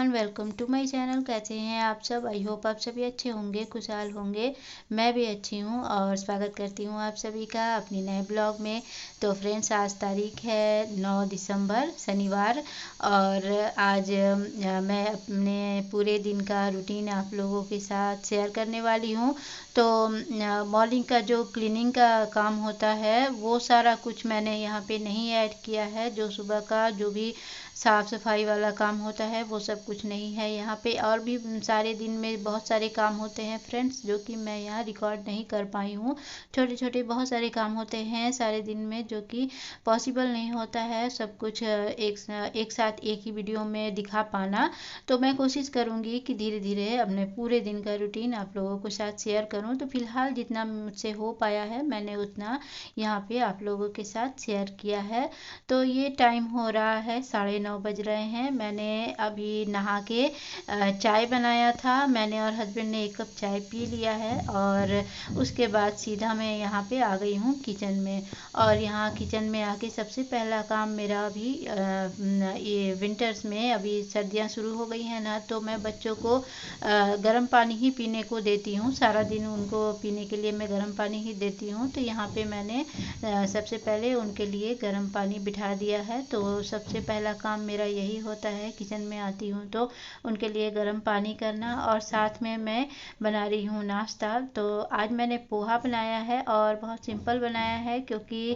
Everyone, welcome to my channel. कैसे हैं आप सब? आई होप आप सभी अच्छे होंगे, खुशहाल होंगे। मैं भी अच्छी हूं और स्वागत करती हूं आप सभी का अपनी नए ब्लॉग में। तो फ्रेंड्स, आज तारीख है 9 दिसंबर शनिवार और आज मैं अपने पूरे दिन का रूटीन आप लोगों के साथ शेयर करने वाली हूं। तो मॉर्निंग का जो क्लीनिंग का काम होता है वो सारा कुछ मैंने यहाँ पे नहीं ऐड किया है। जो सुबह का जो भी साफ़ सफाई वाला काम होता है वो सब कुछ नहीं है यहाँ पे। और भी सारे दिन में बहुत सारे काम होते हैं फ्रेंड्स, जो कि मैं यहाँ रिकॉर्ड नहीं कर पाई हूँ। छोटे छोटे बहुत सारे काम होते हैं सारे दिन में, जो कि पॉसिबल नहीं होता है सब कुछ एक साथ एक ही वीडियो में दिखा पाना। तो मैं कोशिश करूँगी कि धीरे धीरे अपने पूरे दिन का रूटीन आप लोगों के साथ शेयर करूँ। तो फिलहाल जितना मुझसे हो पाया है मैंने उतना यहाँ पे आप लोगों के साथ शेयर किया है। तो ये टाइम हो रहा है 9:30 बज रहे हैं। मैंने अभी नहा के चाय बनाया था। मैंने और हस्बैंड ने 1 कप चाय पी लिया है और उसके बाद सीधा मैं यहाँ पे आ गई हूँ किचन में। और यहाँ किचन में आके सबसे पहला काम मेरा अभी ये विंटर्स में अभी सर्दियाँ शुरू हो गई हैं ना, तो मैं बच्चों को गर्म पानी ही पीने को देती हूँ। सारा दिन उनको पीने के लिए मैं गर्म पानी ही देती हूँ। तो यहाँ पे मैंने सबसे पहले उनके लिए गर्म पानी बिठा दिया है। तो सबसे पहला काम मेरा यही होता है, किचन में आती हूँ तो उनके लिए गर्म पानी करना। और साथ में मैं बना रही हूँ नाश्ता। तो आज मैंने पोहा बनाया है और बहुत सिंपल बनाया है, क्योंकि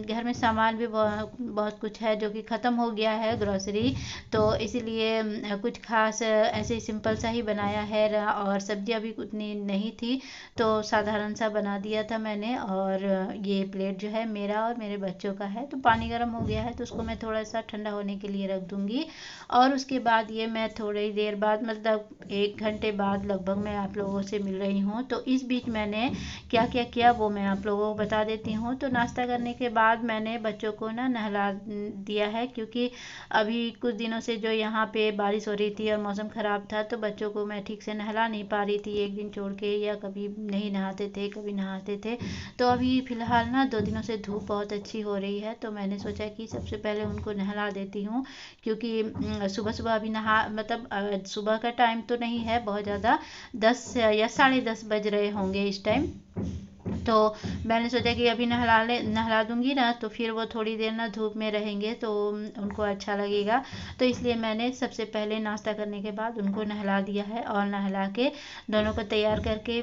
घर में सामान भी बहुत कुछ है जो कि ख़त्म हो गया है, ग्रोसरी। तो इसीलिए कुछ खास ऐसे सिंपल सा ही बनाया है और सब्जियाँ भी उतनी नहीं थी, तो साधारण सा बना दिया था मैंने। और ये प्लेट जो है मेरा और मेरे बच्चों का है। तो पानी गर्म हो गया है तो उसको मैं थोड़ा सा ठंडा होने के लिए रख दूंगी। और उसके बाद ये मैं थोड़ी देर बाद, मतलब 1 घंटे बाद लगभग, मैं आप लोगों से मिल रही हूँ। तो इस बीच मैंने क्या क्या किया वो मैं आप लोगों को बता देती हूँ। तो नाश्ता करने के बाद मैंने बच्चों को ना नहला दिया है, क्योंकि अभी कुछ दिनों से जो यहाँ पे बारिश हो रही थी और मौसम ख़राब था, तो बच्चों को मैं ठीक से नहला नहीं पा रही थी, एक दिन छोड़ के, या कभी नहीं नहाते थे कभी नहाते थे। तो अभी फ़िलहाल ना 2 दिनों से धूप बहुत अच्छी हो रही है, तो मैंने सोचा कि सबसे पहले उनको नहला देती हूँ। क्योंकि सुबह सुबह अभी मतलब सुबह का टाइम तो नहीं है बहुत ज़्यादा, 10 या 10:30 बज रहे होंगे इस टाइम। तो मैंने सोचा कि अभी नहला दूंगी ना, तो फिर वो थोड़ी देर ना धूप में रहेंगे तो उनको अच्छा लगेगा। तो इसलिए मैंने सबसे पहले नाश्ता करने के बाद उनको नहला दिया है। और नहला के दोनों को तैयार करके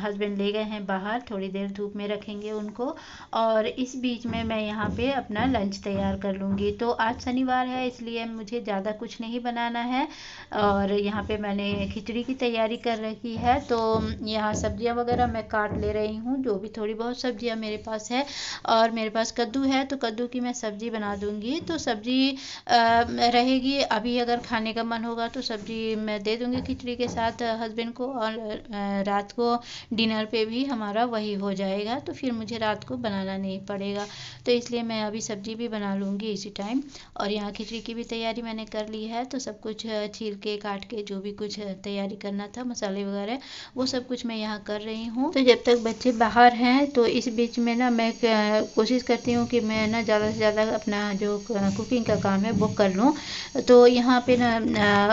हस्बैंड ले गए हैं बाहर, थोड़ी देर धूप में रखेंगे उनको। और इस बीच में मैं यहाँ पे अपना लंच तैयार कर लूँगी। तो आज शनिवार है, इसलिए मुझे ज़्यादा कुछ नहीं बनाना है। और यहाँ पे मैंने खिचड़ी की तैयारी कर रखी है। तो यहाँ सब्जियाँ वगैरह मैं काट ले रही हूँ, जो भी थोड़ी बहुत सब्जियाँ मेरे पास है। और मेरे पास कद्दू है, तो कद्दू की मैं सब्जी बना दूँगी। तो सब्जी रहेगी, अभी अगर खाने का मन होगा तो सब्जी मैं दे दूँगी खिचड़ी के साथ हस्बैंड को। और रात को डिनर पे भी हमारा वही हो जाएगा, तो फिर मुझे रात को बनाना नहीं पड़ेगा। तो इसलिए मैं अभी सब्जी भी बना लूँगी इसी टाइम। और यहाँ खिचड़ी की भी तैयारी मैंने कर ली है। तो सब कुछ छील के काट के जो भी कुछ तैयारी करना था, मसाले वगैरह, वो सब कुछ मैं यहाँ कर रही हूँ। तो जब तक बच्चे बाहर हैं तो इस बीच में ना मैं कोशिश करती हूँ कि मैं ना ज़्यादा से ज़्यादा अपना जो कुकिंग का काम है वो कर लूँ। तो यहाँ पे ना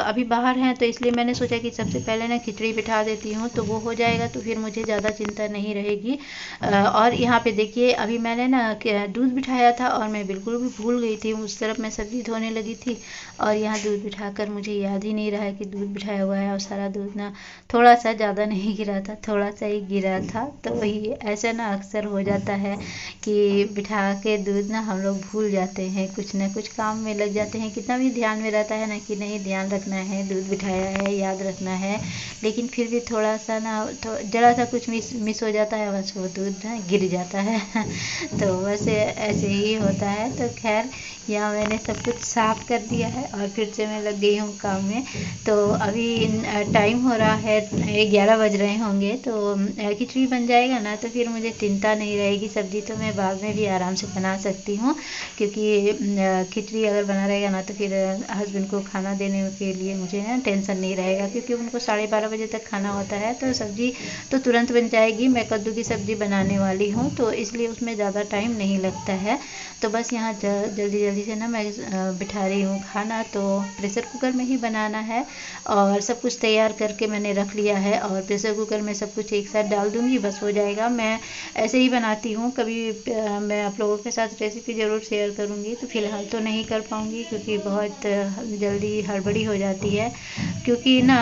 अभी बाहर हैं, तो इसलिए मैंने सोचा कि सबसे पहले ना खिचड़ी बिठा देती हूँ, तो वो हो जाएगा, तो फिर मुझे ज़्यादा चिंता नहीं रहेगी। और यहाँ पे देखिए, अभी मैंने ना दूध बिठाया था और मैं बिल्कुल भी भूल गई थी, उस तरफ मैं सब्ज़ी धोने लगी थी। और यहाँ दूध बिठाकर मुझे याद ही नहीं रहा कि दूध बिठाया हुआ है। और सारा दूध ना थोड़ा सा ज़्यादा नहीं गिरा था, थोड़ा सा ही गिरा था। तो वही ऐसा ना अक्सर हो जाता है कि बिठा के दूध ना हम लोग भूल जाते हैं, कुछ ना कुछ काम में लग जाते हैं। कितना भी ध्यान में रहता है ना कि नहीं ध्यान रखना है, दूध बिठाया है, याद रखना है, लेकिन फिर भी थोड़ा सा ना ज़रा सा कुछ मिस हो जाता है, बस वो दूध ना गिर जाता है। तो बस ऐसे ही होता है। तो खैर, यहाँ मैंने सब कुछ साफ़ कर दिया है और फिर से मैं लग गई हूँ काम में। तो अभी टाइम हो रहा है 11 बज रहे होंगे। तो खिचड़ी बन जाएगा ना, तो फिर मुझे चिंता नहीं रहेगी। सब्ज़ी तो मैं बाद में भी आराम से बना सकती हूँ, क्योंकि खिचड़ी अगर बना रहेगा ना तो फिर हस्बैंड को खाना देने के लिए मुझे ना टेंशन नहीं रहेगा, क्योंकि उनको 12:30 बजे तक खाना होता है। तो सब्ज़ी तो तुरंत बन जाएगी। मैं कद्दू की सब्ज़ी बनाने वाली हूँ, तो इसलिए उसमें ज़्यादा टाइम नहीं लगता है। तो बस यहाँ जल्दी जल्दी जल्दी से ना मैं बिठा रही हूँ खाना। तो प्रेशर कुकर में ही बनाना है और सब कुछ तैयार करके मैंने रख लिया है और प्रेशर कुकर में सब कुछ एक साथ डाल दूँगी, बस हो जाएगा। मैं ऐसे ही बनाती हूँ, कभी मैं आप लोगों के साथ रेसिपी ज़रूर शेयर करूँगी। तो फ़िलहाल तो नहीं कर पाऊँगी क्योंकि बहुत जल्दी हड़बड़ी हो जाती है, क्योंकि ना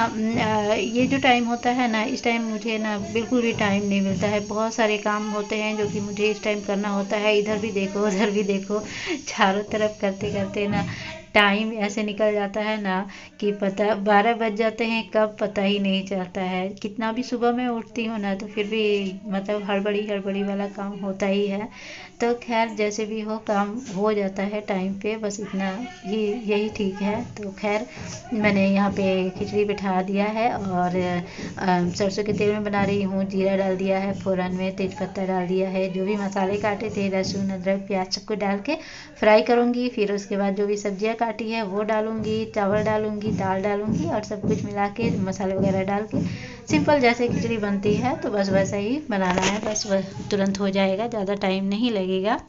ये जो टाइम होता है ना, इस टाइम मुझे ना बिल्कुल भी टाइम नहीं मिलता है। बहुत सारे काम होते हैं जो कि मुझे इस टाइम करना होता है, इधर भी देखो उधर भी देखो, चारों तरफ करते करते ना टाइम ऐसे निकल जाता है ना कि पता 12 बज जाते हैं कब पता ही नहीं चलता है। कितना भी सुबह में उठती हूँ ना तो फिर भी मतलब हड़बड़ी हड़बड़ी वाला काम होता ही है। तो खैर जैसे भी हो काम हो जाता है टाइम पे, बस इतना ही यही ठीक है। तो खैर मैंने यहाँ पे खिचड़ी बिठा दिया है और सरसों के तेल में बना रही हूँ। जीरा डाल दिया है फ़ौरन में, तेज़पत्ता डाल दिया है, जो भी मसाले काटे थे लहसुन अदरक प्याज सबको डाल के फ्राई करूँगी। फिर उसके बाद जो भी सब्जियाँ काटी है वो डालूँगी, चावल डालूँगी, दाल डालूँगी और सब कुछ मिला के मसाले वगैरह डाल के सिंपल जैसे खिचड़ी बनती है तो बस वैसा ही बनाना है। बस तुरंत हो जाएगा, ज़्यादा टाइम नहीं लगेगा।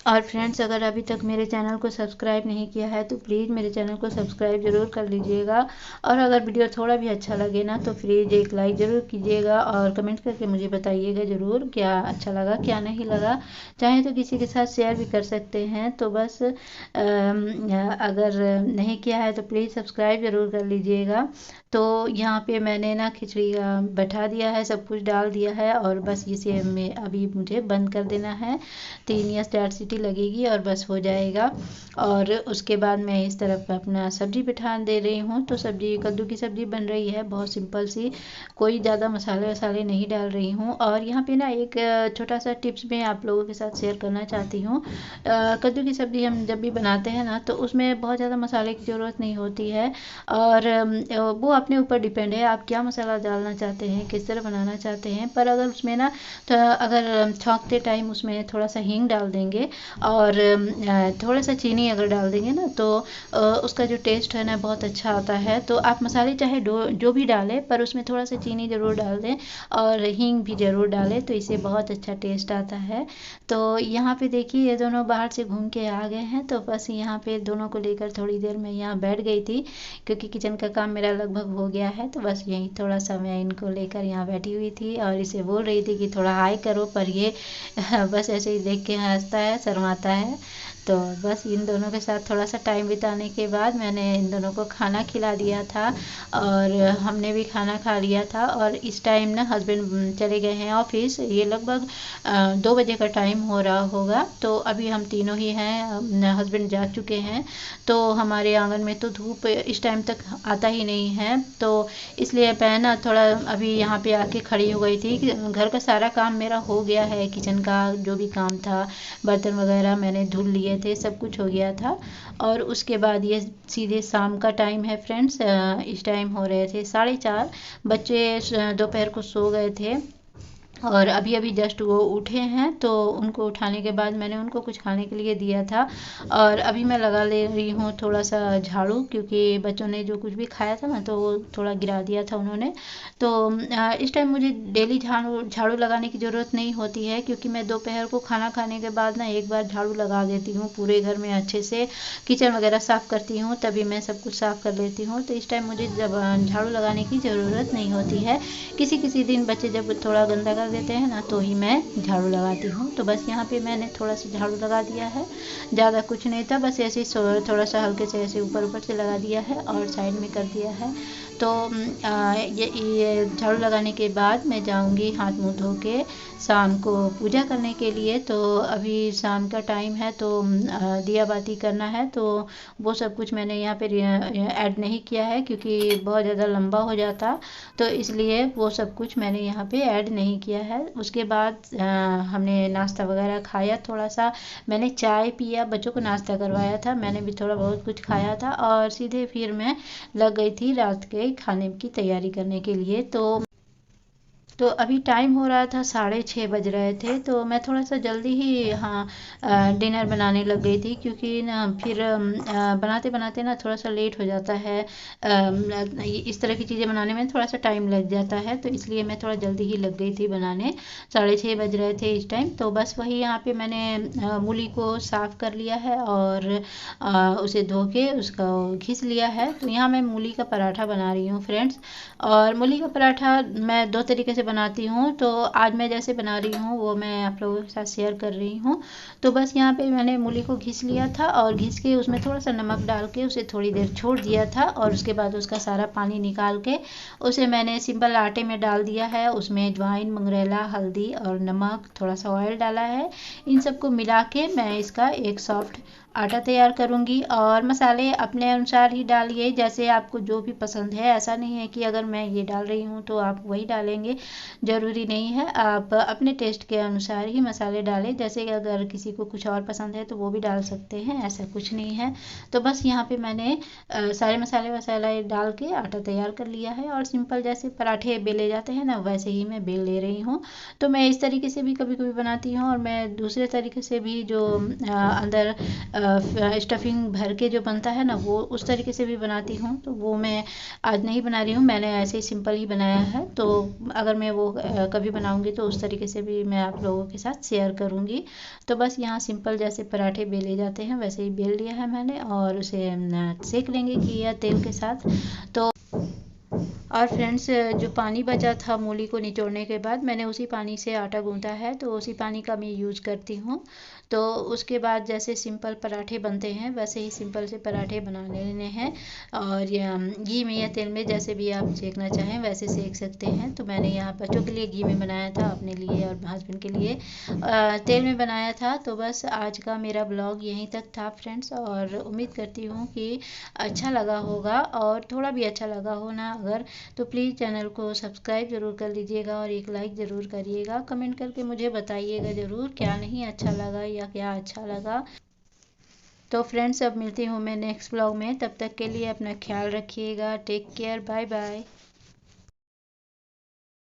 और फ्रेंड्स, अगर अभी तक मेरे चैनल को सब्सक्राइब नहीं किया है तो प्लीज़ मेरे चैनल को सब्सक्राइब ज़रूर कर लीजिएगा। और अगर वीडियो थोड़ा भी अच्छा लगे ना तो प्लीज़ एक लाइक ज़रूर कीजिएगा और कमेंट करके मुझे बताइएगा ज़रूर क्या अच्छा लगा क्या नहीं लगा। चाहे तो किसी के साथ शेयर भी कर सकते हैं। तो बस अगर नहीं किया है तो प्लीज़ सब्सक्राइब ज़रूर कर लीजिएगा। तो यहाँ पे मैंने ना खिचड़ी बैठा दिया है, सब कुछ डाल दिया है और बस इसे में अभी मुझे बंद कर देना है। 3 या 4 सीटी लगेगी और बस हो जाएगा। और उसके बाद मैं इस तरफ अपना सब्जी बिठा दे रही हूँ। तो सब्जी कद्दू की सब्जी बन रही है, बहुत सिंपल सी, कोई ज़्यादा मसाले वसाले नहीं डाल रही हूँ। और यहाँ पे ना एक छोटा सा टिप्स मैं आप लोगों के साथ शेयर करना चाहती हूँ। कद्दू की सब्जी हम जब भी बनाते हैं ना तो उसमें बहुत ज़्यादा मसाले की ज़रूरत नहीं होती है और वो अपने ऊपर डिपेंड है आप क्या मसाला डालना चाहते हैं, किस तरह बनाना चाहते हैं। पर अगर उसमें ना तो अगर छौंकते टाइम उसमें थोड़ा सा हींग डाल देंगे और थोड़ा सा चीनी अगर डाल देंगे ना तो उसका जो टेस्ट है ना बहुत अच्छा आता है। तो आप मसाले चाहे जो भी डालें पर उसमें थोड़ा सा चीनी ज़रूर डाल दें और हींग भी ज़रूर डालें, तो इससे बहुत अच्छा टेस्ट आता है। तो यहाँ पे देखिए ये दोनों बाहर से घूम के आ गए हैं। तो बस यहाँ पे दोनों को लेकर थोड़ी देर मैं यहाँ बैठ गई थी क्योंकि किचन का काम मेरा लगभग हो गया है। तो बस यहीं थोड़ा सा मैं इनको लेकर यहाँ बैठी हुई थी और इसे बोल रही थी कि थोड़ा हाय करो, पर ये बस ऐसे ही देख के हंसता है, शर्माता है। तो बस इन दोनों के साथ थोड़ा सा टाइम बिताने के बाद मैंने इन दोनों को खाना खिला दिया था और हमने भी खाना खा लिया था। और इस टाइम ना हस्बैंड चले गए हैं ऑफिस, ये लगभग 2 बजे का टाइम हो रहा होगा। तो अभी हम तीनों ही हैं, हस्बैंड जा चुके हैं। तो हमारे आंगन में तो धूप इस टाइम तक आता ही नहीं है, तो इसलिए मैं ना थोड़ा अभी यहाँ पे आके खड़ी हो गई थी कि घर का सारा काम मेरा हो गया है, किचन का जो भी काम था, बर्तन वगैरह मैंने धुल लिए थे, सब कुछ हो गया था। और उसके बाद ये सीधे शाम का टाइम है फ्रेंड्स, इस टाइम हो रहे थे 4:30, बच्चे दोपहर को सो गए थे और अभी अभी जस्ट वो उठे हैं। तो उनको उठाने के बाद मैंने उनको कुछ खाने के लिए दिया था और अभी मैं लगा ले रही हूँ थोड़ा सा झाड़ू, क्योंकि बच्चों ने जो कुछ भी खाया था ना तो वो थोड़ा गिरा दिया था उन्होंने। तो इस टाइम मुझे डेली झाड़ू झाड़ू लगाने की ज़रूरत नहीं होती है, क्योंकि मैं दोपहर को खाना खाने के बाद ना एक बार झाड़ू लगा देती हूँ, पूरे घर में अच्छे से किचन वगैरह साफ़ करती हूँ, तभी मैं सब कुछ साफ़ कर लेती हूँ। तो इस टाइम मुझे जब झाड़ू लगाने की ज़रूरत नहीं होती है। किसी किसी दिन बच्चे जब थोड़ा गंदा कर देते हैं ना तो ही मैं झाड़ू लगाती हूँ। तो बस यहाँ पे मैंने थोड़ा सा झाड़ू लगा दिया है, ज़्यादा कुछ नहीं था, बस ऐसे ही थोड़ा सा हल्के से ऐसे ऊपर ऊपर से लगा दिया है और साइड में कर दिया है। तो ये झाड़ू लगाने के बाद मैं जाऊँगी हाथ मुँह धो के शाम को पूजा करने के लिए। तो अभी शाम का टाइम है तो दिया बाती करना है, तो वो सब कुछ मैंने यहाँ पे ऐड नहीं किया है क्योंकि बहुत ज़्यादा लंबा हो जाता, तो इसलिए वो सब कुछ मैंने यहाँ पे ऐड नहीं किया है। उसके बाद हमने नाश्ता वगैरह खाया, थोड़ा सा मैंने चाय पिया, बच्चों को नाश्ता करवाया था, मैंने भी थोड़ा बहुत कुछ खाया था और सीधे फिर मैं लग गई थी रात के खाने की तैयारी करने के लिए। तो तो अभी टाइम हो रहा था 6:30 बज रहे थे, तो मैं थोड़ा सा जल्दी ही यहाँ डिनर बनाने लग गई थी, क्योंकि ना फिर बनाते बनाते ना थोड़ा सा लेट हो जाता है। इस तरह की चीज़ें बनाने में थोड़ा सा टाइम लग जाता है, तो इसलिए मैं थोड़ा जल्दी ही लग गई थी बनाने। 6:30 बज रहे थे इस टाइम। तो बस वही यहाँ पे मैंने मूली को साफ़ कर लिया है और उसे धो के उसका घिस लिया है। तो यहाँ मैं मूली का पराठा बना रही हूँ फ्रेंड्स। और मूली का पराठा मैं दो तरीके से बनाती हूँ, तो आज मैं जैसे बना रही हूँ वो मैं आप लोगों के साथ शेयर कर रही हूँ। तो बस यहाँ पे मैंने मूली को घिस लिया था और घिस के उसमें थोड़ा सा नमक डाल के उसे थोड़ी देर छोड़ दिया था, और उसके बाद उसका सारा पानी निकाल के उसे मैंने सिंपल आटे में डाल दिया है। उसमें अजवाइन, मंगरेला, हल्दी और नमक, थोड़ा सा ऑयल डाला है। इन सबको मिला के मैं इसका एक सॉफ्ट आटा तैयार करूँगी। और मसाले अपने अनुसार ही डालिए, जैसे आपको जो भी पसंद है। ऐसा नहीं है कि अगर मैं ये डाल रही हूँ तो आप वही डालेंगे, ज़रूरी नहीं है। आप अपने टेस्ट के अनुसार ही मसाले डालें, जैसे कि अगर किसी को कुछ और पसंद है तो वो भी डाल सकते हैं, ऐसा कुछ नहीं है। तो बस यहाँ पे मैंने सारे मसाले वसाले डाल के आटा तैयार कर लिया है, और सिंपल जैसे पराठे बेले जाते हैं ना, वैसे ही मैं बेल ले रही हूँ। तो मैं इस तरीके से भी कभी कभी बनाती हूँ, और मैं दूसरे तरीके से भी जो अंदर स्टफिंग भर के जो बनता है ना, वो उस तरीके से भी बनाती हूँ। तो वो मैं आज नहीं बना रही हूँ, मैंने ऐसे ही सिंपल ही बनाया है। तो अगर मैं वो कभी बनाऊँगी तो उस तरीके से भी मैं आप लोगों के साथ शेयर करूँगी। तो बस यहाँ सिंपल जैसे पराठे बेले जाते हैं वैसे ही बेल लिया है मैंने, और उसे सेक लेंगे घी या तेल के साथ। तो और फ्रेंड्स, जो पानी बचा था मूली को निचोड़ने के बाद, मैंने उसी पानी से आटा गूंथा है, तो उसी पानी का मैं यूज करती हूँ। तो उसके बाद जैसे सिंपल पराठे बनते हैं वैसे ही सिंपल से पराठे बना लेने हैं। और घी में या तेल में जैसे भी आप सेकना चाहें वैसे सेक सकते हैं। तो मैंने यहाँ बच्चों के लिए घी में बनाया था, अपने लिए और हस्बैंड के लिए तेल में बनाया था। तो बस आज का मेरा ब्लॉग यहीं तक था फ्रेंड्स, और उम्मीद करती हूँ कि अच्छा लगा होगा, और थोड़ा भी अच्छा लगा हो ना अगर, तो प्लीज़ चैनल को सब्सक्राइब ज़रूर कर लीजिएगा, और एक लाइक ज़रूर करिएगा। कमेंट करके मुझे बताइएगा ज़रूर क्या नहीं अच्छा लगा या क्या अच्छा लगा। तो फ्रेंड्स, अब मिलती हूँ मैं नेक्स्ट ब्लॉग में। तब तक के लिए अपना ख्याल रखिएगा। Take care, bye bye.